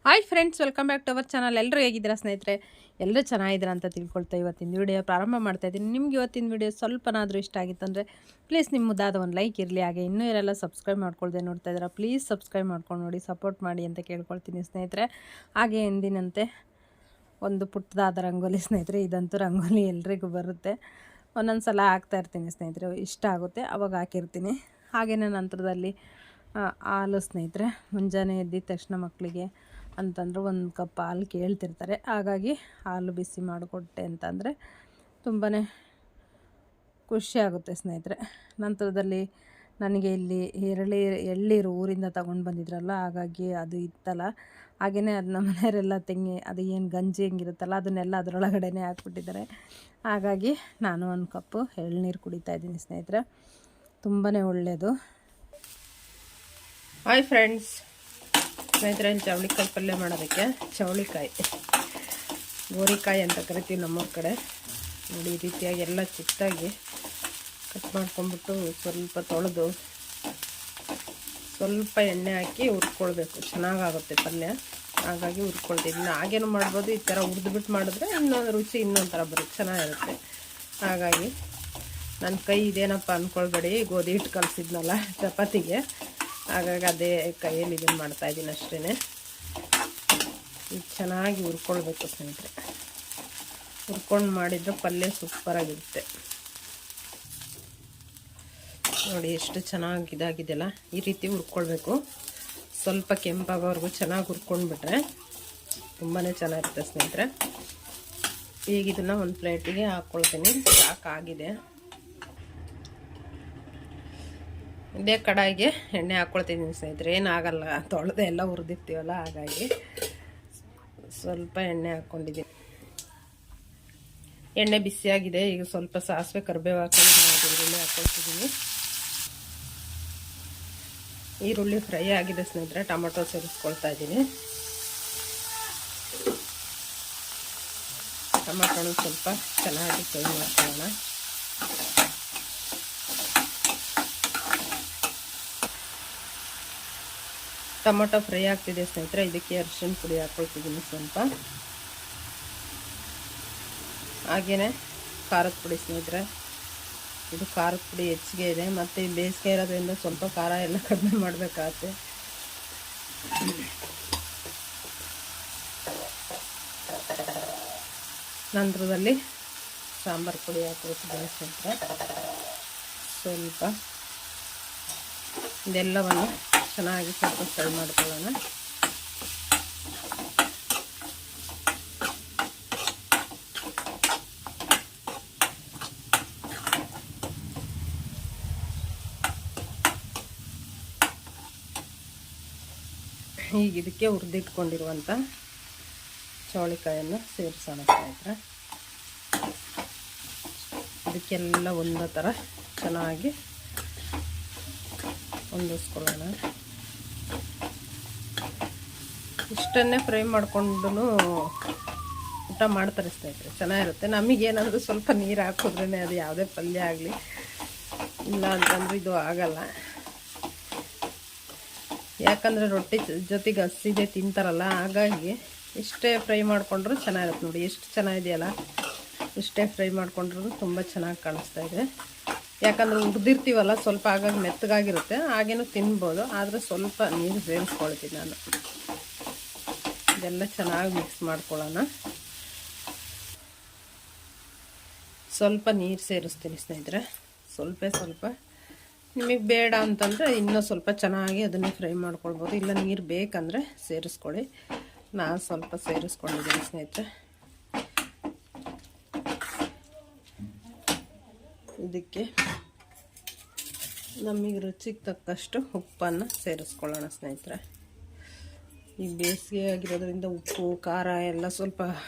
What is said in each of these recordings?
Hi friends, welcome back to our channel. ಎಲ್ಲರೂ ಹೇಗಿದ್ದೀರಾ ಸ್ನೇಹಿತರೆ? ಎಲ್ಲರೂ ಚೆನ್ನಾಗಿದ್ದೀರಾ ಅಂತ ತಿಳ್ಕೊಳ್ತಾ ಇವತ್ತಿನ ವಿಡಿಯೋ ಪ್ರಾರಂಭ ಮಾಡ್ತಾ ಇದ್ದೀನಿ. ನಿಮ್ಗೆ ಇವತ್ತಿನ ವಿಡಿಯೋ ಸ್ವಲ್ಪನಾದರೂ ಇಷ್ಟ ಆಗಿತ್ತಂದರೆ ಪ್ಲೀಸ್ ನಿಮ್ಮ ಮುದ್ದಾದ ಒಂದು ಲೈಕ್ ಇರಲಿ. ಹಾಗೆ ಇನ್ನೂ ಯಾರೆಲ್ಲ ಸಬ್ಸ್ಕ್ರೈಬ್ ಮಾಡ್ಕೊಳ್ದೆ ನೋಡ್ತಾ ಇದ್ದೀರಾ, ಪ್ಲೀಸ್ ಸಬ್ಸ್ಕ್ರೈಬ್ ಮಾಡ್ಕೊಂಡು ನೋಡಿ, ಸಪೋರ್ಟ್ ಮಾಡಿ ಅಂತ ಕೇಳ್ಕೊಳ್ತೀನಿ ಸ್ನೇಹಿತರೆ. ಹಾಗೆ ಎಂದಿನಂತೆ ಒಂದು ಪುಟ್ಟದಾದ ರಂಗೋಲಿ ಸ್ನೇಹಿತರೆ. ಇದಂತೂ ರಂಗೋಲಿ ಎಲ್ರಿಗೂ ಬರುತ್ತೆ. ಒಂದೊಂದು ಸಲ ಹಾಕ್ತಾ ಇರ್ತೀನಿ ಸ್ನೇಹಿತರೆ, ಇಷ್ಟ ಆಗುತ್ತೆ ಅವಾಗ ಹಾಕಿರ್ತೀನಿ. ಹಾಗೆಯೇ ನಂತರದಲ್ಲಿ ಹಾಲು ಸ್ನೇಹಿತರೆ. ಮುಂಜಾನೆ ಎದ್ದಿದ ತಕ್ಷಣ ಮಕ್ಕಳಿಗೆ ಅಂತಂದ್ರೆ ಒಂದು ಕಪ್ ಹಾಲು ಕೇಳ್ತಿರ್ತಾರೆ. ಹಾಗಾಗಿ ಹಾಲು ಬಿಸಿ ಮಾಡಿಕೊಟ್ಟೆ ಅಂತಂದರೆ ತುಂಬಾ ಖುಷಿಯಾಗುತ್ತೆ ಸ್ನೇಹಿತರೆ. ನಂತರದಲ್ಲಿ ನನಗೆ ಇಲ್ಲಿ ಎಳ್ಳೀರು ಊರಿಂದ ತಗೊಂಡು ಬಂದಿದ್ರಲ್ಲ, ಹಾಗಾಗಿ ಅದು ಇತ್ತಲ್ಲ. ಹಾಗೆಯೇ ಅದು ನಮ್ಮ ಮನೆಯವರೆಲ್ಲ ಅದು ಏನು ಗಂಜಿ ಹೆಂಗಿರುತ್ತಲ್ಲ ಅದನ್ನೆಲ್ಲ ಅದರೊಳಗಡೆ ಹಾಕ್ಬಿಟ್ಟಿದ್ದಾರೆ. ಹಾಗಾಗಿ ನಾನು ಒಂದು ಕಪ್ಪು ಎಳ್ನೀರು ಕುಡಿತಾಯಿದ್ದೀನಿ ಸ್ನೇಹಿತರೆ. ತುಂಬಾ ಒಳ್ಳೆಯದು. ಹಾಯ್ ಫ್ರೆಂಡ್ಸ್, ಸ್ನೇಹಿತರೆ, ಚವಳಿಕಾಯಿ ಪಲ್ಯ ಮಾಡೋದಕ್ಕೆ ಚವಳಿಕಾಯಿ, ಗೋರಿಕಾಯಿ ಅಂತ ಕರಿತೀವಿ ನಮ್ಮೂರ ಕಡೆ. ನೋಡಿ, ಈ ರೀತಿಯಾಗಿ ಎಲ್ಲ ಚಿಕ್ಕದಾಗಿ ಕಟ್ ಮಾಡ್ಕೊಂಬಿಟ್ಟು ಸ್ವಲ್ಪ ತೊಳೆದು ಸ್ವಲ್ಪ ಎಣ್ಣೆ ಹಾಕಿ ಹುರ್ಕೊಳ್ಬೇಕು. ಚೆನ್ನಾಗಾಗುತ್ತೆ ಪಲ್ಯ. ಹಾಗಾಗಿ ಹುರ್ಕೊಳ್ತಿದ್ದೀನಿ. ಹಾಗೇನು ಮಾಡ್ಬೋದು, ಈ ಥರ ಹುರಿದ್ಬಿಟ್ಟು ಮಾಡಿದ್ರೆ ಇನ್ನೊಂದು ರುಚಿ ಇನ್ನೊಂದು ಥರ ಬರುತ್ತೆ, ಚೆನ್ನಾಗಿರುತ್ತೆ. ಹಾಗಾಗಿ ನನ್ನ ಕೈ ಇದೇನಪ್ಪ ಅಂದ್ಕೊಳ್ಬೇಡಿ, ಗೋಧಿ ಹಿಟ್ಟು ಕಲಿಸಿದ್ನಲ್ಲ ಚಪಾತಿಗೆ, ಹಾಗಾಗಿ ಅದೇ ಕೈಯಲ್ಲಿ ಇದನ್ನು ಮಾಡ್ತಾಯಿದ್ದೀನಿ ಅಷ್ಟೇ. ಈಗ ಚೆನ್ನಾಗಿ ಹುರ್ಕೊಳ್ಬೇಕು ಸ್ನೇಹಿತರೆ. ಹುರ್ಕೊಂಡು ಮಾಡಿದ್ರೆ ಪಲ್ಯ ಸೂಪರಾಗಿರುತ್ತೆ. ನೋಡಿ ಎಷ್ಟು ಚೆನ್ನಾಗಿ ಇದಾಗಿದೆಯಲ್ಲ, ಈ ರೀತಿ ಹುರ್ಕೊಳ್ಬೇಕು. ಸ್ವಲ್ಪ ಕೆಂಪಾಗೋವರೆಗೂ ಚೆನ್ನಾಗಿ ಹುರ್ಕೊಂಡ್ಬಿಟ್ರೆ ತುಂಬಾ ಚೆನ್ನಾಗಿರುತ್ತೆ ಸ್ನೇಹಿತರೆ. ಈಗ ಇದನ್ನು ಒಂದು ಪ್ಲೇಟಿಗೆ ಹಾಕ್ಕೊಳ್ತೀನಿ. ಸಾಕಾಗಿದೆ. ಇದೇ ಕಡಾಯಿಗೆ ಎಣ್ಣೆ ಹಾಕ್ಕೊಳ್ತಿದ್ದೀನಿ ಸ್ನೇಹಿತರೆ. ಏನಾಗಲ್ಲ, ತೊಳೆದೆ ಎಲ್ಲ ಹುರಿದಿರ್ತೀವಲ್ಲ, ಹಾಗಾಗಿ ಸ್ವಲ್ಪ ಎಣ್ಣೆ ಹಾಕ್ಕೊಂಡಿದ್ದೀನಿ. ಎಣ್ಣೆ ಬಿಸಿಯಾಗಿದೆ. ಈಗ ಸ್ವಲ್ಪ ಸಾಸಿವೆ ಕರಿಬೇವು ಹಾಕ್ಕೊಂಡು ಈರುಳ್ಳಿ ಹಾಕ್ಕೊಳ್ತಿದ್ದೀನಿ. ಈರುಳ್ಳಿ ಫ್ರೈ ಆಗಿದೆ ಸ್ನೇಹಿತರೆ. ಟೊಮೊಟೊ ಸೇರಿಸ್ಕೊಳ್ತಾ ಇದ್ದೀನಿ. ಟೊಮೊಟೊನ ಸ್ವಲ್ಪ ಚೆನ್ನಾಗಿ ಫ್ರೈ ಮಾಡ್ಕೊಳ್ಳೋಣ. ಟೊಮೊಟೊ ಫ್ರೈ ಆಗ್ತಿದೆ ಸ್ನೇಹಿತರೆ. ಇದಕ್ಕೆ ಅರಿಶಿನ ಪುಡಿ ಹಾಕ್ಕೊಳ್ತಿದ್ದೀನಿ ಸ್ವಲ್ಪ. ಹಾಗೆಯೇ ಖಾರದ ಪುಡಿ ಸ್ನೇಹಿತರೆ. ಇದು ಖಾರದ ಪುಡಿ ಹೆಚ್ಚಿಗೆ ಇದೆ, ಮತ್ತು ಬೇಸಿಗೆ ಇರೋದ್ರಿಂದ ಸ್ವಲ್ಪ ಖಾರ ಎಲ್ಲ ಕಡಿಮೆ ಮಾಡಬೇಕಾಗತ್ತೆ. ನಂತರದಲ್ಲಿ ಸಾಂಬಾರು ಪುಡಿ ಹಾಕ್ಕೊಳ್ತಿದ್ದೀನಿ ಸ್ನೇಹಿತರೆ. ಸ್ವಲ್ಪ ಇದೆಲ್ಲವನ್ನು ಚೆನ್ನಾಗಿ ಸ್ವಲ್ಪ ಫ್ರೈ ಮಾಡ್ಕೊಳ್ಳೋಣ. ಈಗ ಇದಕ್ಕೆ ಹುರಿದಿಟ್ಕೊಂಡಿರುವಂಥ ಚವಳಿಕಾಯನ್ನು ಸೇರಿಸೋಣ ಸ್ನೇಹಿತರೆ. ಇದಕ್ಕೆಲ್ಲ ಒಂದೇ ಥರ ಚೆನ್ನಾಗಿ ಹೊಂದಿಸ್ಕೊಳ್ಳೋಣ. ಇಷ್ಟನ್ನೇ ಫ್ರೈ ಮಾಡಿಕೊಂಡು ಊಟ ಮಾಡ್ತಾರೆ ಸ್ನೇಹಿತರೆ, ಚೆನ್ನಾಗಿರುತ್ತೆ. ನಮಗೇನಾದರೂ ಸ್ವಲ್ಪ ನೀರು ಹಾಕಿದ್ರೇ ಅದು ಯಾವುದೇ ಪಲ್ಯ ಆಗಲಿ, ಇಲ್ಲ ಅಂತಂದ್ರೆ ಇದು ಆಗಲ್ಲ. ಯಾಕಂದರೆ ರೊಟ್ಟಿ ಜೊತೆಗೆ ಹಸಿದೆ ತಿಂತಾರಲ್ಲ, ಹಾಗಾಗಿ ಇಷ್ಟೇ ಫ್ರೈ ಮಾಡಿಕೊಂಡ್ರು ಚೆನ್ನಾಗಿರುತ್ತೆ. ನೋಡಿ ಎಷ್ಟು ಚೆನ್ನಾಗಿದೆಯಲ್ಲ, ಇಷ್ಟೇ ಫ್ರೈ ಮಾಡಿಕೊಂಡ್ರು ತುಂಬ ಚೆನ್ನಾಗಿ ಕಾಣಿಸ್ತಾ ಇದೆ. ಯಾಕಂದರೆ ಹುರಿದಿರ್ತೀವಲ್ಲ ಸ್ವಲ್ಪ, ಹಾಗಾಗಿ ಮೆತ್ತಗಾಗಿರುತ್ತೆ. ಹಾಗೇನೂ ತಿನ್ಬೋದು, ಆದರೆ ಸ್ವಲ್ಪ ನೀರು ಸೇರಿಸ್ಕೊಳ್ತೀನಿ ನಾನು. ಇದೆಲ್ಲ ಚೆನ್ನಾಗಿ ಮಿಕ್ಸ್ ಮಾಡ್ಕೊಳ್ಳೋಣ. ಸ್ವಲ್ಪ ನೀರು ಸೇರಿಸ್ತೀನಿ ಸ್ನೇಹಿತರೆ, ಸ್ವಲ್ಪ. ನಿಮಗೆ ಬೇಡ ಅಂತಂದರೆ ಇನ್ನೂ ಸ್ವಲ್ಪ ಚೆನ್ನಾಗಿ ಅದನ್ನು ಫ್ರೈ ಮಾಡ್ಕೊಳ್ಬೋದು, ಇಲ್ಲ ನೀರು ಬೇಕಂದರೆ ಸೇರಿಸ್ಕೊಳ್ಳಿ. ನಾನು ಸ್ವಲ್ಪ ಸೇರಿಸ್ಕೊಂಡಿದ್ದೀನಿ ಸ್ನೇಹಿತರೆ. ಇದಕ್ಕೆ ನಮಗೆ ರುಚಿಗೆ ತಕ್ಕಷ್ಟು ಉಪ್ಪನ್ನು ಸೇರಿಸ್ಕೊಳ್ಳೋಣ ಸ್ನೇಹಿತರೆ. ಈ ಬೇಸಿಗೆ ಆಗಿರೋದ್ರಿಂದ ಉಪ್ಪು ಖಾರ ಎಲ್ಲ ಸ್ವಲ್ಪ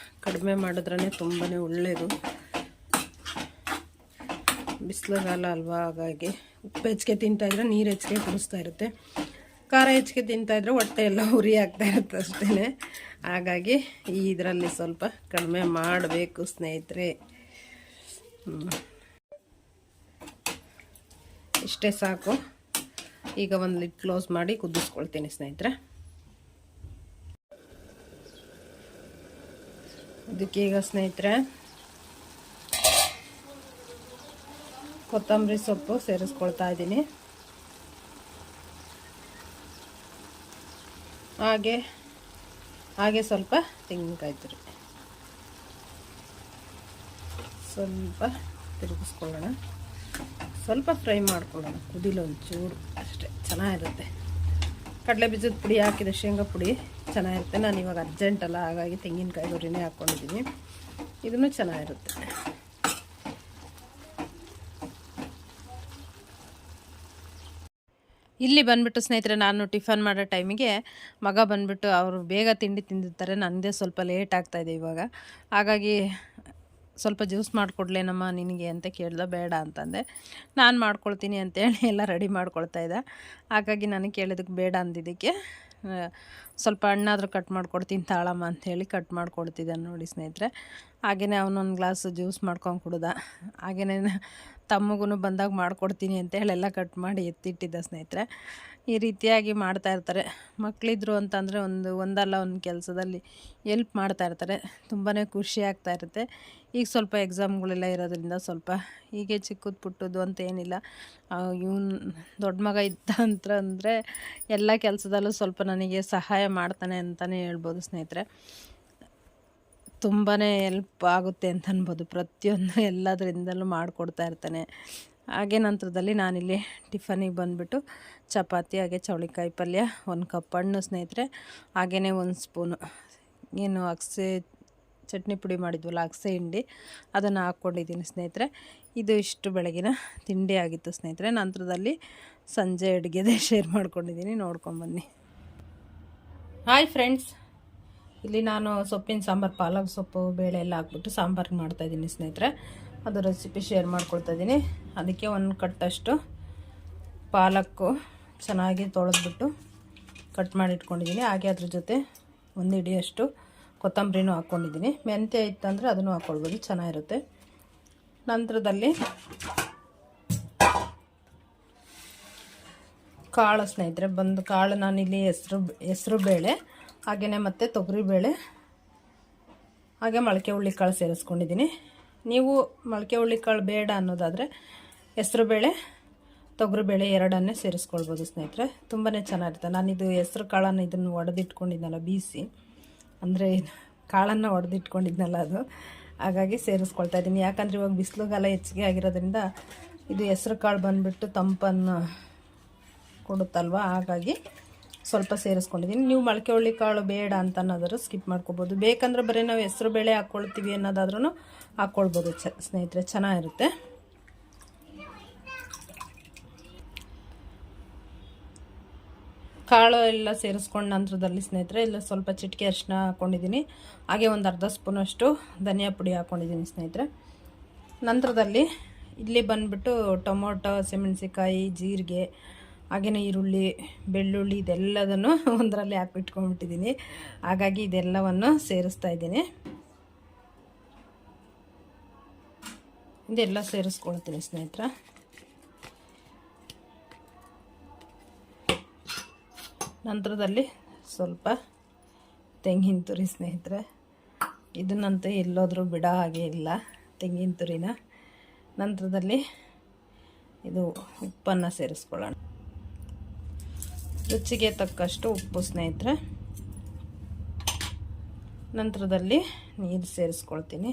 ಕಡಿಮೆ ಮಾಡಿದ್ರೇ ತುಂಬಾ ಒಳ್ಳೆಯದು. ಬಿಸಿಲುಗಾಲ ಅಲ್ವಾ, ಹಾಗಾಗಿ ಉಪ್ಪು ಹೆಚ್ಚಿಗೆ ತಿಂತಾಯಿದ್ರೆ ನೀರು ಹೆಚ್ಚಿಗೆ ಕುಡಿಸ್ತಾ ಇರುತ್ತೆ. ಖಾರ ಹೆಚ್ಚಿಗೆ ತಿಂತಾಯಿದ್ರೆ ಹೊಟ್ಟೆ ಎಲ್ಲ ಉರಿ ಆಗ್ತಾ ಇರುತ್ತೆ ಅಷ್ಟೇ. ಹಾಗಾಗಿ ಇದರಲ್ಲಿ ಸ್ವಲ್ಪ ಕಡಿಮೆ ಮಾಡಬೇಕು ಸ್ನೇಹಿತರೆ. ಇಷ್ಟೇ ಸಾಕು. ಈಗ ಒಂದು ಲಿಡ್ ಕ್ಲೋಸ್ ಮಾಡಿ ಕುದಿಸ್ಕೊಳ್ತೀನಿ ಸ್ನೇಹಿತರೆ. ಇದಕ್ಕೆ ಈಗ ಸ್ನೇಹಿತರೆ ಕೊತ್ತಂಬರಿ ಸೊಪ್ಪು ಸೇರಿಸ್ಕೊಳ್ತಾ ಇದ್ದೀನಿ. ಹಾಗೆ ಸ್ವಲ್ಪ ತೆಂಗಿನಕಾಯಿ ತುರಿ ಸ್ವಲ್ಪ ತಿರುಗಿಸ್ಕೊಳ್ಳೋಣ. ಸ್ವಲ್ಪ ಫ್ರೈ ಮಾಡ್ಕೊಳ್ಳೋಣ, ಕುದಿಲು ಒಂಚೂರು ಅಷ್ಟೇ, ಚೆನ್ನಾಗಿರುತ್ತೆ. ಕಡಲೆ ಬೀಜದ ಪುಡಿ ಹಾಕಿದ ಶೇಂಗಾ ಪುಡಿ ಚೆನ್ನಾಗಿರುತ್ತೆ. ನಾನು ಇವಾಗ ಅರ್ಜೆಂಟಲ್ಲ, ಹಾಗಾಗಿ ತೆಂಗಿನಕಾಯಿ ತುರಿನೇ ಹಾಕ್ಕೊಂಡಿದ್ದೀನಿ. ಇದನ್ನು ಚೆನ್ನಾಗಿರುತ್ತೆ. ಇಲ್ಲಿ ಬಂದುಬಿಟ್ಟು ಸ್ನೇಹಿತರೆ, ನಾನು ಟಿಫನ್ ಮಾಡೋ ಟೈಮಿಗೆ ಮಗ ಬಂದುಬಿಟ್ಟು ಅವರು ಬೇಗ ತಿಂಡಿ ತಿಂದಿರ್ತಾರೆ. ನನ್ನದೇ ಸ್ವಲ್ಪ ಲೇಟ್ ಆಗ್ತಾಯಿದೆ ಇವಾಗ. ಹಾಗಾಗಿ ಸ್ವಲ್ಪ ಜ್ಯೂಸ್ ಮಾಡಿಕೊಡ್ಲೇನಮ್ಮ ನಿನಗೆ ಅಂತ ಕೇಳ್ದೆ. ಬೇಡ ಅಂತಂದೆ. ನಾನು ಮಾಡ್ಕೊಳ್ತೀನಿ ಅಂತೇಳಿ ಎಲ್ಲ ರೆಡಿ ಮಾಡ್ಕೊಳ್ತಾ ಇದ್ದೆ. ಹಾಗಾಗಿ ನನಗೆ ಕೇಳಿದಕ್ಕೆ ಬೇಡ ಅಂದಿದ್ದಕ್ಕೆ ಸ್ವಲ್ಪ ಹಣ್ಣಾದರೂ ಕಟ್ ಮಾಡ್ಕೊಡ್ತೀನಿ ತಾಳಮ್ಮ ಅಂಥೇಳಿ ಕಟ್ ಮಾಡ್ಕೊಡ್ತಿದ್ದಾನೆ ನೋಡಿ ಸ್ನೇಹಿತರೆ. ಹಾಗೆಯೇ ಅವನೊಂದು ಗ್ಲಾಸ್ ಜ್ಯೂಸ್ ಮಾಡ್ಕೊಂಡು ಕುಡ್ದ. ಹಾಗೆಯೇ ತಮ್ಮಗೂ ಬಂದಾಗ ಮಾಡಿಕೊಡ್ತೀನಿ ಅಂತೇಳಿ ಎಲ್ಲ ಕಟ್ ಮಾಡಿ ಎತ್ತಿಟ್ಟಿದ್ದ ಸ್ನೇಹಿತರೆ. ಈ ರೀತಿಯಾಗಿ ಮಾಡ್ತಾಯಿರ್ತಾರೆ ಮಕ್ಕಳಿದ್ರು ಅಂತಂದರೆ ಒಂದಲ್ಲ ಒಂದು ಕೆಲಸದಲ್ಲಿ ಎಲ್ಪ್ ಮಾಡ್ತಾಯಿರ್ತಾರೆ. ತುಂಬಾ ಖುಷಿ ಆಗ್ತಾಯಿರುತ್ತೆ. ಈಗ ಸ್ವಲ್ಪ ಎಕ್ಸಾಮ್ಗಳೆಲ್ಲ ಇರೋದ್ರಿಂದ ಸ್ವಲ್ಪ ಹೀಗೆ ಚಿಕ್ಕದು ಪುಟ್ಟದ್ದು ಅಂತ ಏನಿಲ್ಲ. ಇವನು ದೊಡ್ಡ ಮಗ ಇದ್ದ ಅಂತಂದರೆ ಎಲ್ಲ ಕೆಲಸದಲ್ಲೂ ಸ್ವಲ್ಪ ನನಗೆ ಸಹಾಯ ಮಾಡ್ತಾನೆ ಅಂತಲೇ ಹೇಳ್ಬೋದು ಸ್ನೇಹಿತರೆ. ತುಂಬಾ ಹೆಲ್ಪ್ ಆಗುತ್ತೆ ಅಂತ ಅನ್ಬೋದು. ಪ್ರತಿಯೊಂದು ಎಲ್ಲದರಿಂದಲೂ ಮಾಡಿಕೊಡ್ತಾ ಇರ್ತಾನೆ. ಹಾಗೆ ನಂತರದಲ್ಲಿ ನಾನಿಲ್ಲಿ ಟಿಫನಿಗೆ ಬಂದುಬಿಟ್ಟು ಚಪಾತಿ, ಹಾಗೆ ಚೌಳಿಕಾಯಿ ಪಲ್ಯ, 1 ಕಪ್ ಹಣ್ಣು ಸ್ನೇಹಿತರೆ, ಹಾಗೆಯೇ 1 ಸ್ಪೂನು ಏನು ಅಗಸೆ ಚಟ್ನಿ ಪುಡಿ ಮಾಡಿದ್ವಲ್ಲ, ಅಗಸೆ ಹಿಂಡಿ, ಅದನ್ನು ಹಾಕ್ಕೊಂಡಿದ್ದೀನಿ ಸ್ನೇಹಿತರೆ. ಇದು ಇಷ್ಟು ಬೆಳಗಿನ ತಿಂಡಿ ಆಗಿತ್ತು ಸ್ನೇಹಿತರೆ. ನಂತರದಲ್ಲಿ ಸಂಜೆ ಅಡುಗೆದೇ ಶೇರ್ ಮಾಡ್ಕೊಂಡಿದ್ದೀನಿ, ನೋಡ್ಕೊಂಬನ್ನಿ. ಹಾಯ್ ಫ್ರೆಂಡ್ಸ್, ಇಲ್ಲಿ ನಾನು ಸೊಪ್ಪಿನ ಸಾಂಬಾರು, ಪಾಲಕ್ ಸೊಪ್ಪು ಬೇಳೆ ಎಲ್ಲ ಹಾಕ್ಬಿಟ್ಟು ಸಾಂಬಾರು ಮಾಡ್ತಾಯಿದ್ದೀನಿ ಸ್ನೇಹಿತರೆ. ಅದು ರೆಸಿಪಿ ಶೇರ್ ಮಾಡ್ಕೊಳ್ತಾಯಿದ್ದೀನಿ. ಅದಕ್ಕೆ 1 ಕಟ್ಟಷ್ಟು ಪಾಲಕ್ಕು ಚೆನ್ನಾಗಿ ತೊಳೆದ್ಬಿಟ್ಟು ಕಟ್ ಮಾಡಿ ಇಟ್ಕೊಂಡಿದ್ದೀನಿ. ಹಾಗೆ ಅದ್ರ ಜೊತೆ 1 ಹಿಡಿಯಷ್ಟು ಕೊತ್ತಂಬರಿನೂ ಹಾಕ್ಕೊಂಡಿದ್ದೀನಿ. ಮೆಂತ್ಯ ಇತ್ತಂದರೆ ಅದನ್ನು ಹಾಕ್ಕೊಳ್ಬೋದು, ಚೆನ್ನಾಗಿರುತ್ತೆ. ನಂತರದಲ್ಲಿ ಕಾಳು ಸ್ನೇಹಿತರೆ, ಕಾಳು ನಾನಿಲ್ಲಿ ಹೆಸರು ಬೇಳೆ, ಹಾಗೆಯೇ ಮತ್ತು ತೊಗರಿಬೇಳೆ, ಹಾಗೆ ಮೊಳಕೆ ಹುಳ್ಳಿಕಾಳು ಸೇರಿಸ್ಕೊಂಡಿದ್ದೀನಿ. ನೀವು ಮೊಳಕೆ ಹುಳ್ಳಿಕಾಳು ಬೇಡ ಅನ್ನೋದಾದರೆ ಹೆಸರುಬೇಳೆ, ತೊಗರಿಬೇಳೆ ಎರಡನ್ನೇ ಸೇರಿಸ್ಕೊಳ್ಬೋದು ಸ್ನೇಹಿತರೆ. ತುಂಬಾ ಚೆನ್ನಾಗಿರುತ್ತೆ. ನಾನಿದು ಹೆಸ್ರು ಕಾಳನ್ನು ಇದನ್ನು ಒಡೆದಿಟ್ಕೊಂಡಿದ್ನಲ್ಲ, ಬೀಸಿ ಅಂದರೆ ಕಾಳನ್ನು ಒಡೆದಿಟ್ಕೊಂಡಿದ್ನಲ್ಲ, ಅದು ಹಾಗಾಗಿ ಸೇರಿಸ್ಕೊಳ್ತಾ ಇದ್ದೀನಿ. ಯಾಕಂದರೆ ಇವಾಗ ಬಿಸಿಲುಗಾಲ ಹೆಚ್ಚಿಗೆ ಆಗಿರೋದ್ರಿಂದ ಇದು ಹೆಸ್ರು ಕಾಳು ಬಂದುಬಿಟ್ಟು ತಂಪನ್ನು ಕೊಡುತ್ತಲ್ವ, ಹಾಗಾಗಿ ಸ್ವಲ್ಪ ಸೇರಿಸ್ಕೊಂಡಿದ್ದೀನಿ. ನೀವು ಮೊಳಕೆ ಹುಳ್ಳಿಕಾಳು ಬೇಡ ಅಂತ ಅನ್ನೋದಾದ್ರು ಸ್ಕಿಪ್ ಮಾಡ್ಕೊಬೋದು. ಬೇಕಂದ್ರೆ ಬರೀ ನಾವು ಹೆಸರು ಬೇಳೆ ಹಾಕ್ಕೊಳ್ತೀವಿ ಅನ್ನೋದಾದ್ರೂ ಹಾಕ್ಕೊಳ್ಬೋದು ಸ್ನೇಹಿತರೆ, ಚೆನ್ನಾಗಿರುತ್ತೆ. ಕಾಳು ಎಲ್ಲ ಸೇರಿಸ್ಕೊಂಡು ನಂತರದಲ್ಲಿ ಸ್ನೇಹಿತರೆ ಇಲ್ಲ ಸ್ವಲ್ಪ ಚಿಟಿಕೆ ಅರಿಶಿನ ಹಾಕ್ಕೊಂಡಿದ್ದೀನಿ. ಹಾಗೆ ಒಂದು ಅರ್ಧ ಸ್ಪೂನಷ್ಟು ಧನಿಯಾ ಪುಡಿ ಹಾಕ್ಕೊಂಡಿದ್ದೀನಿ ಸ್ನೇಹಿತರೆ. ನಂತರದಲ್ಲಿ ಇಲ್ಲಿ ಬಂದುಬಿಟ್ಟು ಟೊಮೊಟೊ, ಹಸಿಮೆಣಸಿಕಾಯಿ, ಜೀರಿಗೆ, ಹಾಗೆಯೇ ಈರುಳ್ಳಿ, ಬೆಳ್ಳುಳ್ಳಿ ಇದೆಲ್ಲದನ್ನು ಒಂದರಲ್ಲಿ ಹಾಕಿಟ್ಕೊಂಡ್ಬಿಟ್ಟಿದ್ದೀನಿ. ಹಾಗಾಗಿ ಇದೆಲ್ಲವನ್ನು ಸೇರಿಸ್ತಾ ಇದ್ದೀನಿ. ಇದೆಲ್ಲ ಸೇರಿಸ್ಕೊಳ್ತೀನಿ ಸ್ನೇಹಿತರೆ. ನಂತರದಲ್ಲಿ ಸ್ವಲ್ಪ ತೆಂಗಿನ ತುರಿ ಸ್ನೇಹಿತರೆ, ಇದನ್ನಂತೂ ಎಲ್ಲೋದ್ರೂ ಬಿಡೋ ಹಾಗೆ ಇಲ್ಲ ತೆಂಗಿನ ತುರಿನ. ನಂತರದಲ್ಲಿ ಇದು ಉಪ್ಪನ್ನು ಸೇರಿಸ್ಕೊಳ್ಳೋಣ, ರುಚಿಗೆ ತಕ್ಕಷ್ಟು ಉಪ್ಪು ಸ್ನೇಹಿತರೆ. ನಂತರದಲ್ಲಿ ನೀರು ಸೇರಿಸ್ಕೊಳ್ತೀನಿ.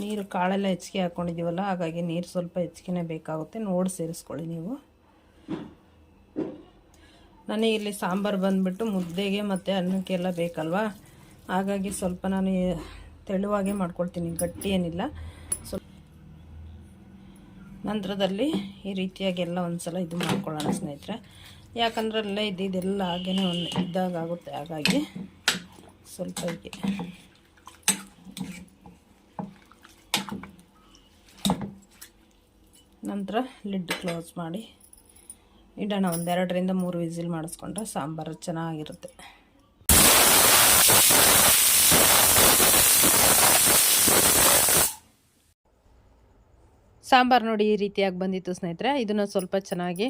ನೀರು ಕಾಳೆಲ್ಲ ಹೆಚ್ಚಿಗೆ ಹಾಕ್ಕೊಂಡಿದ್ದೀವಲ್ಲ, ಹಾಗಾಗಿ ನೀರು ಸ್ವಲ್ಪ ಹೆಚ್ಚಿಗೆ ಬೇಕಾಗುತ್ತೆ, ನೋಡಿ ಸೇರಿಸ್ಕೊಳ್ಳಿ ನೀವು. ನನಗೆ ಇಲ್ಲಿ ಸಾಂಬಾರು ಬಂದುಬಿಟ್ಟು ಮುದ್ದೆಗೆ ಮತ್ತು ಅನ್ನಕ್ಕೆಲ್ಲ ಬೇಕಲ್ವ, ಹಾಗಾಗಿ ಸ್ವಲ್ಪ ನಾನು ತೆಳುವಾಗೆ ಮಾಡ್ಕೊಳ್ತೀನಿ, ಗಟ್ಟಿ ಏನಿಲ್ಲ. ನಂತರದಲ್ಲಿ ಈ ರೀತಿಯಾಗಿ ಎಲ್ಲ ಒಂದ್ಸಲ ಇದು ಮಾಡ್ಕೊಳ್ಳೋಣ ಸ್ನೇಹಿತರೆ. ಯಾಕಂದ್ರೆ ಅಲ್ಲೇ ಇದೆಲ್ಲ ಹಾಗೇ ಇದ್ದಾಗ ಆಗುತ್ತೆ, ಹಾಗಾಗಿ ಸ್ವಲ್ಪ ಹೀಗೆ ನಂತರ ಲಿಡ್ ಕ್ಲೋಸ್ ಮಾಡಿ ಇಡೋಣ. 2 ರಿಂದ 3 ವಿಸಿಲ್ ಮಾಡಿಸ್ಕೊಂಡ್ರೆ ಸಾಂಬಾರು ಚೆನ್ನಾಗಿರುತ್ತೆ. ಸಾಂಬಾರು ನೋಡಿ ಈ ರೀತಿಯಾಗಿ ಬಂದಿತ್ತು ಸ್ನೇಹಿತರೆ. ಇದನ್ನು ಸ್ವಲ್ಪ ಚೆನ್ನಾಗಿ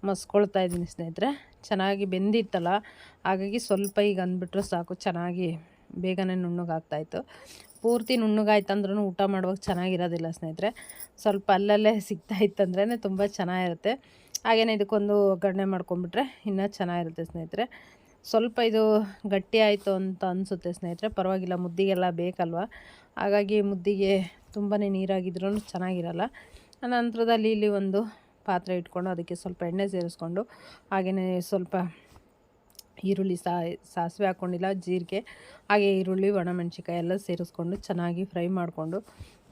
ಮಸ್ಕೊಳ್ತಾ ಇದ್ದೀನಿ ಸ್ನೇಹಿತರೆ. ಚೆನ್ನಾಗಿ ಬೆಂದಿತ್ತಲ್ಲ, ಹಾಗಾಗಿ ಸ್ವಲ್ಪ ಈಗ ಅಂದ್ಬಿಟ್ರೆ ಸಾಕು, ಚೆನ್ನಾಗಿ ಬೇಗನೆ ನುಣ್ಣಗಾಗ್ತಾಯಿತ್ತು. ಪೂರ್ತಿ ನುಣ್ಣಗಾಯ್ತಂದ್ರೂ ಊಟ ಮಾಡುವಾಗ ಚೆನ್ನಾಗಿರೋದಿಲ್ಲ ಸ್ನೇಹಿತರೆ. ಸ್ವಲ್ಪ ಅಲ್ಲಲ್ಲೇ ಸಿಗ್ತಾಯಿತ್ತಂದ್ರೇ ತುಂಬ ಚೆನ್ನಾಗಿರುತ್ತೆ. ಹಾಗೆಯೇ ಇದಕ್ಕೊಂದು ಒಗ್ಗರಣೆ ಮಾಡ್ಕೊಂಬಿಟ್ರೆ ಇನ್ನೂ ಚೆನ್ನಾಗಿರುತ್ತೆ ಸ್ನೇಹಿತರೆ. ಸ್ವಲ್ಪ ಇದು ಗಟ್ಟಿ ಆಯಿತು ಅಂತ ಅನಿಸುತ್ತೆ ಸ್ನೇಹಿತರೆ, ಪರವಾಗಿಲ್ಲ, ಮುದ್ದಿಗೆಲ್ಲ ಬೇಕಲ್ವ, ಹಾಗಾಗಿ ಮುದ್ದಿಗೆ ತುಂಬಾ ನೀರಾಗಿದ್ರೂ ಚೆನ್ನಾಗಿರಲ್ಲ. ನಂತರದಲ್ಲಿ ಇಲ್ಲಿ ಒಂದು ಪಾತ್ರೆ ಇಟ್ಕೊಂಡು ಅದಕ್ಕೆ ಸ್ವಲ್ಪ ಎಣ್ಣೆ ಸೇರಿಸ್ಕೊಂಡು, ಹಾಗೆಯೇ ಸ್ವಲ್ಪ ಈರುಳ್ಳಿ ಸಾಸಿವೆ ಹಾಕ್ಕೊಂಡಿಲ್ಲ, ಜೀರಿಗೆ, ಹಾಗೆ ಈರುಳ್ಳಿ, ಒಣಮೆಣ್ಸಿಕಾಯಿ ಎಲ್ಲ ಸೇರಿಸ್ಕೊಂಡು ಚೆನ್ನಾಗಿ ಫ್ರೈ ಮಾಡಿಕೊಂಡು,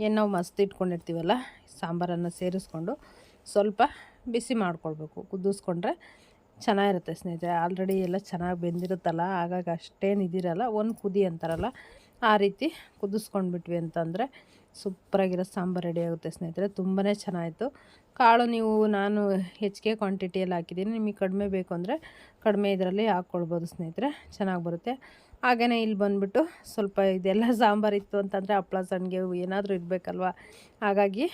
ಏನು ನಾವು ಮಸ್ತ್ ಇಟ್ಕೊಂಡಿರ್ತೀವಲ್ಲ ಸಾಂಬಾರನ್ನು ಸೇರಿಸ್ಕೊಂಡು ಸ್ವಲ್ಪ ಬಿಸಿ ಮಾಡ್ಕೊಳ್ಬೇಕು. ಕುದಿಸ್ಕೊಂಡ್ರೆ ಚೆನ್ನಾಗಿರುತ್ತೆ ಸ್ನೇಹಿತರೆ. ಆಲ್ರೆಡಿ ಎಲ್ಲ ಚೆನ್ನಾಗಿ ಬೆಂದಿರುತ್ತಲ್ಲ, ಹಾಗಾಗಿ ಅಷ್ಟೇನು ಇದಿರಲ್ಲ, ಒಂದು ಕುದಿ ಅಂತಾರಲ್ಲ ಆ ರೀತಿ ಕುದಿಸ್ಕೊಂಡ್ಬಿಟ್ವಿ ಅಂತಂದರೆ ಸೂಪರಾಗಿರೋ ಸಾಂಬಾರು ರೆಡಿ ಆಗುತ್ತೆ ಸ್ನೇಹಿತರೆ. ತುಂಬಾ ಚೆನ್ನಾಗಿತ್ತು. ಕಾಳು ನಾನು ಹೆಚ್ಚಿಗೆ ಕ್ವಾಂಟಿಟಿಯಲ್ಲಿ ಹಾಕಿದ್ದೀನಿ, ನಿಮಗೆ ಕಡಿಮೆ ಬೇಕು ಅಂದರೆ ಕಡಿಮೆ ಇದರಲ್ಲಿ ಹಾಕ್ಕೊಳ್ಬೋದು ಸ್ನೇಹಿತರೆ, ಚೆನ್ನಾಗಿ ಬರುತ್ತೆ. ಹಾಗೆಯೇ ಇಲ್ಲಿ ಬಂದುಬಿಟ್ಟು ಸ್ವಲ್ಪ ಇದೆಲ್ಲ ಸಾಂಬಾರಿತ್ತು ಅಂತಂದರೆ ಹಪ್ಳ ಸಂಡಿಗೆ ಏನಾದರೂ ಇರಬೇಕಲ್ವ, ಹಾಗಾಗಿ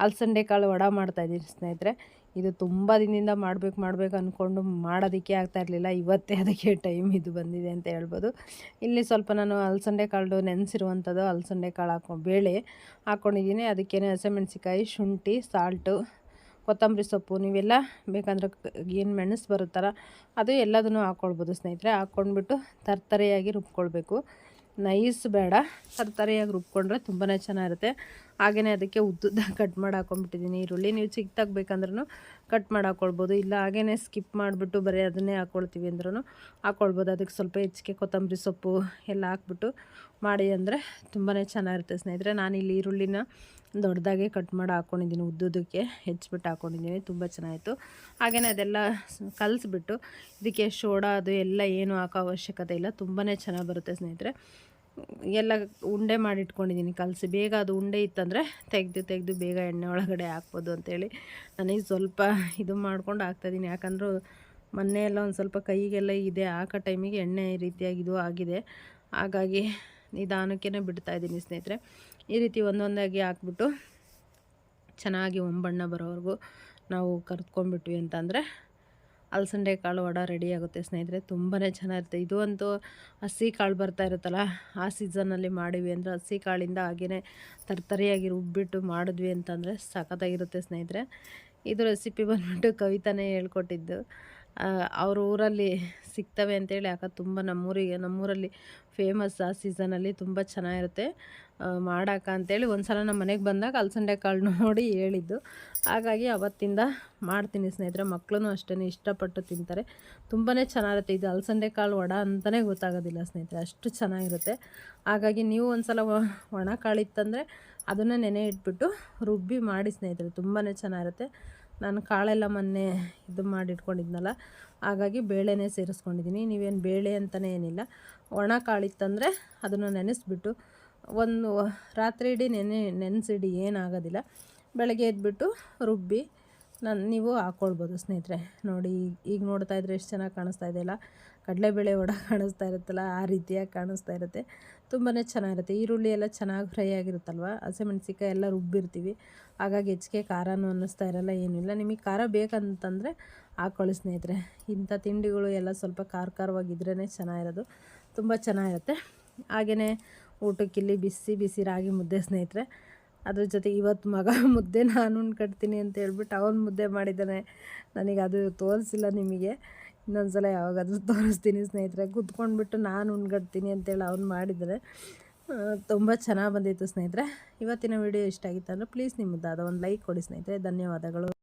ಅಲಸಂಡೆ ಕಾಳು ವಡೆ ಮಾಡ್ತಾಯಿದ್ದೀನಿ ಸ್ನೇಹಿತರೆ. ಇದು ತುಂಬ ದಿನದಿಂದ ಮಾಡಬೇಕು ಅಂದ್ಕೊಂಡು ಮಾಡೋದಕ್ಕೆ ಆಗ್ತಾಯಿರಲಿಲ್ಲ, ಇವತ್ತೇ ಅದಕ್ಕೆ ಟೈಮ್ ಇದು ಬಂದಿದೆ ಅಂತ ಹೇಳ್ಬೋದು. ಇಲ್ಲಿ ಸ್ವಲ್ಪ ನಾನು ಅಲಸಂಡೆ ಕಾಳು ನೆನೆಸಿರುವಂಥದ್ದು ಅಲಸಂಡೆ ಕಾಳು ಬೇಳೆ ಹಾಕ್ಕೊಂಡಿದ್ದೀನಿ. ಅದಕ್ಕೇ ಹಸಿಮೆಣ್ಸಿಕಾಯಿ, ಶುಂಠಿ, ಸಾಲ್ಟು, ಕೊತ್ತಂಬರಿ ಸೊಪ್ಪು, ನೀವೆಲ್ಲ ಬೇಕಂದ್ರೆ ಏನು ಮೆಣಸು ಬರುತ್ತಲ್ಲ ಅದು ಎಲ್ಲದನ್ನು ಹಾಕ್ಕೊಳ್ಬೋದು ಸ್ನೇಹಿತರೆ. ಹಾಕ್ಕೊಂಡ್ಬಿಟ್ಟು ತರ್ತರೆಯಾಗಿ ರುಬ್ಕೊಳ್ಬೇಕು, ನೈಸ್ ಬೇಡ, ತರ್ತರೆಯಾಗಿ ರುಬ್ಕೊಂಡ್ರೆ ತುಂಬಾ ಚೆನ್ನಾಗಿರುತ್ತೆ. ಹಾಗೆಯೇ ಅದಕ್ಕೆ ಉದ್ದುದ್ದ ಕಟ್ ಮಾಡಿ ಹಾಕ್ಕೊಂಡ್ಬಿಟ್ಟಿದ್ದೀನಿ ಈರುಳ್ಳಿ. ನೀವು ಚಿಕ್ಕದಾಗಿ ಬೇಕಂದ್ರೂ ಕಟ್ ಮಾಡಿ ಹಾಕ್ಕೊಳ್ಬೋದು, ಇಲ್ಲ ಹಾಗೆಯೇ ಸ್ಕಿಪ್ ಮಾಡಿಬಿಟ್ಟು ಬರೀ ಅದನ್ನೇ ಹಾಕ್ಕೊಳ್ತೀವಿ ಅಂದ್ರೂ ಹಾಕ್ಕೊಳ್ಬೋದು. ಅದಕ್ಕೆ ಸ್ವಲ್ಪ ಹೆಚ್ಚಿಗೆ ಕೊತ್ತಂಬರಿ ಸೊಪ್ಪು ಎಲ್ಲ ಹಾಕ್ಬಿಟ್ಟು ಮಾಡಿ ಅಂದರೆ ತುಂಬಾ ಚೆನ್ನಾಗಿರುತ್ತೆ ಸ್ನೇಹಿತರೆ. ನಾನಿಲ್ಲಿ ಈರುಳ್ಳಿನ ದೊಡ್ಡದಾಗೆ ಕಟ್ ಮಾಡಿ ಹಾಕ್ಕೊಂಡಿದ್ದೀನಿ, ಉದ್ದುದಕ್ಕೆ ಹೆಚ್ಚಿಬಿಟ್ಟು ಹಾಕ್ಕೊಂಡಿದ್ದೀನಿ, ತುಂಬ ಚೆನ್ನಾಗಿತ್ತು. ಹಾಗೆಯೇ ಅದೆಲ್ಲ ಕಲಿಸ್ಬಿಟ್ಟು ಇದಕ್ಕೆ ಸೋಡಾ ಅದು ಎಲ್ಲ ಏನು ಹಾಕೋ ಅವಶ್ಯಕತೆ ಇಲ್ಲ, ತುಂಬಾ ಚೆನ್ನಾಗಿ ಬರುತ್ತೆ ಸ್ನೇಹಿತರೆ. ಎಲ್ಲ ಉಂಡೆ ಮಾಡಿ ಇಟ್ಕೊಂಡಿದ್ದೀನಿ ಕಲಸಿ. ಬೇಗ ಅದು ಉಂಡೆ ಇತ್ತಂದರೆ ತೆಗೆದು ಬೇಗ ಎಣ್ಣೆ ಒಳಗಡೆ ಹಾಕ್ಬೋದು ಅಂತೇಳಿ ನನಗೆ ಸ್ವಲ್ಪ ಇದು ಮಾಡ್ಕೊಂಡು ಹಾಕ್ತಾಯಿದ್ದೀನಿ. ಯಾಕಂದ್ರೆ ಮೊನ್ನೆ ಎಲ್ಲ ಒಂದು ಸ್ವಲ್ಪ ಕೈಗೆಲ್ಲ ಇದೆ, ಹಾಕೋ ಟೈಮಿಗೆ ಎಣ್ಣೆ ಈ ರೀತಿಯಾಗಿ ಇದು ಆಗಿದೆ, ಹಾಗಾಗಿ ನಿಧಾನಕ್ಕೇ ಬಿಡ್ತಾಯಿದ್ದೀನಿ ಸ್ನೇಹಿತರೆ. ಈ ರೀತಿ ಒಂದೊಂದಾಗಿ ಹಾಕ್ಬಿಟ್ಟು ಚೆನ್ನಾಗಿ ಒಂಬಣ್ಣ ಬರೋವರೆಗೂ ನಾವು ಕರ್ದ್ಕೊಂಡ್ಬಿಟ್ವಿ ಅಂತಂದರೆ ಅಲಸಂಡೆ ಕಾಳು ವಡೆ ರೆಡಿ ಆಗುತ್ತೆ ಸ್ನೇಹಿತರೆ. ತುಂಬಾ ಚೆನ್ನಾಗಿರುತ್ತೆ. ಇದು ಅಂತೂ ಹಸಿ ಕಾಳು ಬರ್ತಾ ಇರುತ್ತಲ್ಲ, ಆ ಸೀಸನ್ನಲ್ಲಿ ಮಾಡಿವಿ ಅಂದರೆ ಹಸಿ ಕಾಳಿಂದ ಹಾಗೆಯೇ ತರ್ತರಿಯಾಗಿ ರುಬ್ಬಿಟ್ಟು ಮಾಡಿದ್ವಿ ಅಂತಂದರೆ ಸಖತ್ತಾಗಿರುತ್ತೆ ಸ್ನೇಹಿತರೆ. ಇದು ರೆಸಿಪಿ ಬಂದ್ಬಿಟ್ಟು ಕವಿತಾನೇ ಹೇಳ್ಕೊಟ್ಟಿದ್ದು. ಅವ್ರ ಊರಲ್ಲಿ ಸಿಗ್ತವೆ ಅಂತೇಳಿ, ತುಂಬ ನಮ್ಮೂರಲ್ಲಿ ಫೇಮಸ್ ಆ ಸೀಸನಲ್ಲಿ, ತುಂಬ ಚೆನ್ನಾಗಿರುತ್ತೆ ಮಾಡಾಕ ಅಂತೇಳಿ ಒಂದು ಸಲ ನಮ್ಮ ಮನೆಗೆ ಬಂದಾಗ ಅಲಸಂಡೆ ಕಾಳು ನೋಡಿ ಹೇಳಿದ್ದು, ಹಾಗಾಗಿ ಅವತ್ತಿಂದ ಮಾಡ್ತೀನಿ ಸ್ನೇಹಿತರೆ. ಮಕ್ಕಳು ಅಷ್ಟೇ ಇಷ್ಟಪಟ್ಟು ತಿಂತಾರೆ, ತುಂಬಾ ಚೆನ್ನಾಗಿರುತ್ತೆ. ಇದು ಅಲಸಂಡೆ ಕಾಳು ವಡೆ ಅಂತಲೇ ಗೊತ್ತಾಗೋದಿಲ್ಲ ಸ್ನೇಹಿತರೆ, ಅಷ್ಟು ಚೆನ್ನಾಗಿರುತ್ತೆ. ಹಾಗಾಗಿ ನೀವು ಒಂದು ಸಲ ಒಣ ಕಾಳಿತ್ತಂದರೆ ಅದನ್ನು ನೆನೆ ಇಟ್ಬಿಟ್ಟು ರುಬ್ಬಿ ಮಾಡಿ ಸ್ನೇಹಿತರೆ, ತುಂಬಾ ಚೆನ್ನಾಗಿರುತ್ತೆ. ನಾನು ಕಾಳೆಲ್ಲ ಮೊನ್ನೆ ಇದು ಮಾಡಿ ಇಟ್ಕೊಂಡಿದ್ನಲ್ಲ, ಹಾಗಾಗಿ ಬೇಳೆನೇ ಸೇರಿಸ್ಕೊಂಡಿದ್ದೀನಿ. ನೀವೇನು ಬೇಳೆ ಅಂತಲೇ ಏನಿಲ್ಲ, ಒಣ ಕಾಳಿತ್ತಂದರೆ ಅದನ್ನು ನೆನೆಸ್ಬಿಟ್ಟು ಒಂದು ರಾತ್ರಿ ಇಡೀ ನೆನೆಸಿಡಿ, ಏನಾಗೋದಿಲ್ಲ. ಬೆಳಗ್ಗೆ ಎದ್ಬಿಟ್ಟು ರುಬ್ಬಿ ನೀವು ಹಾಕ್ಕೊಳ್ಬೋದು ಸ್ನೇಹಿತರೆ. ನೋಡಿ ಈಗ ನೋಡ್ತಾ ಇದ್ರೆ ಎಷ್ಟು ಚೆನ್ನಾಗಿ ಕಾಣಿಸ್ತಾ ಇದೆಯಲ್ಲ, ಕಡಲೆಬೇಳೆ ವಡೆ ಕಾಣಿಸ್ತಾ ಇರುತ್ತಲ್ಲ ಆ ರೀತಿಯಾಗಿ ಕಾಣಿಸ್ತಾ ಇರುತ್ತೆ, ತುಂಬಾ ಚೆನ್ನಾಗಿರುತ್ತೆ. ಈರುಳ್ಳಿ ಎಲ್ಲ ಚೆನ್ನಾಗಿ ಫ್ರೈ ಆಗಿರುತ್ತಲ್ವ, ಹಸಿಮೆಣ್ಸಿಕಾಯಿ ಎಲ್ಲ ರುಬ್ಬಿರ್ತೀವಿ, ಹಾಗಾಗಿ ಹೆಚ್ಚಿಗೆ ಖಾರನೂ ಅನ್ನಿಸ್ತಾ ಇರಲ್ಲ, ಏನಿಲ್ಲ. ನಿಮಗೆ ಖಾರ ಬೇಕಂತಂದರೆ ಹಾಕ್ಕೊಳ್ಳಿ ಸ್ನೇಹಿತರೆ. ಇಂಥ ತಿಂಡಿಗಳು ಎಲ್ಲ ಸ್ವಲ್ಪ ಖಾರವಾಗಿದ್ರೇ ಚೆನ್ನಾಗಿರೋದು, ತುಂಬ ಚೆನ್ನಾಗಿರುತ್ತೆ. ಹಾಗೆಯೇ ಊಟಕ್ಕಿಲ್ಲಿ ಬಿಸಿ ರಾಗಿ ಮುದ್ದೆ ಸ್ನೇಹಿತರೆ. ಅದ್ರ ಜೊತೆಗೆ ಇವತ್ತು ಮಗ ಮುದ್ದೆ ನಾನು ಉಣ್ಕಟ್ತೀನಿ ಅಂತ ಹೇಳ್ಬಿಟ್ಟು ಅವನು ಮುದ್ದೆ ಮಾಡಿದ್ದಾನೆ. ನನಗೆ ಅದು ತೋರಿಸಿಲ್ಲ ನಿಮಗೆ, ಇನ್ನೊಂದು ಸಲ ಯಾವಾಗಾದರೂ ತೋರಿಸ್ತೀನಿ ಸ್ನೇಹಿತರೆ. ಕುತ್ಕೊಂಡ್ಬಿಟ್ಟು ನಾನು ಉಣ್ಕಟ್ತೀನಿ ಅಂತೇಳಿ ಅವ್ನು ಮಾಡಿದರೆ ತುಂಬ ಚೆನ್ನಾಗಿ ಬಂದಿತ್ತು ಸ್ನೇಹಿತರೆ. ಇವತ್ತಿನ ವಿಡಿಯೋ ಇಷ್ಟ ಆಗಿತ್ತು ಅಂದರೆ ಪ್ಲೀಸ್ ನಿಮ್ಮದಾದ ಒಂದು ಲೈಕ್ ಕೊಡಿ ಸ್ನೇಹಿತರೆ. ಧನ್ಯವಾದಗಳು.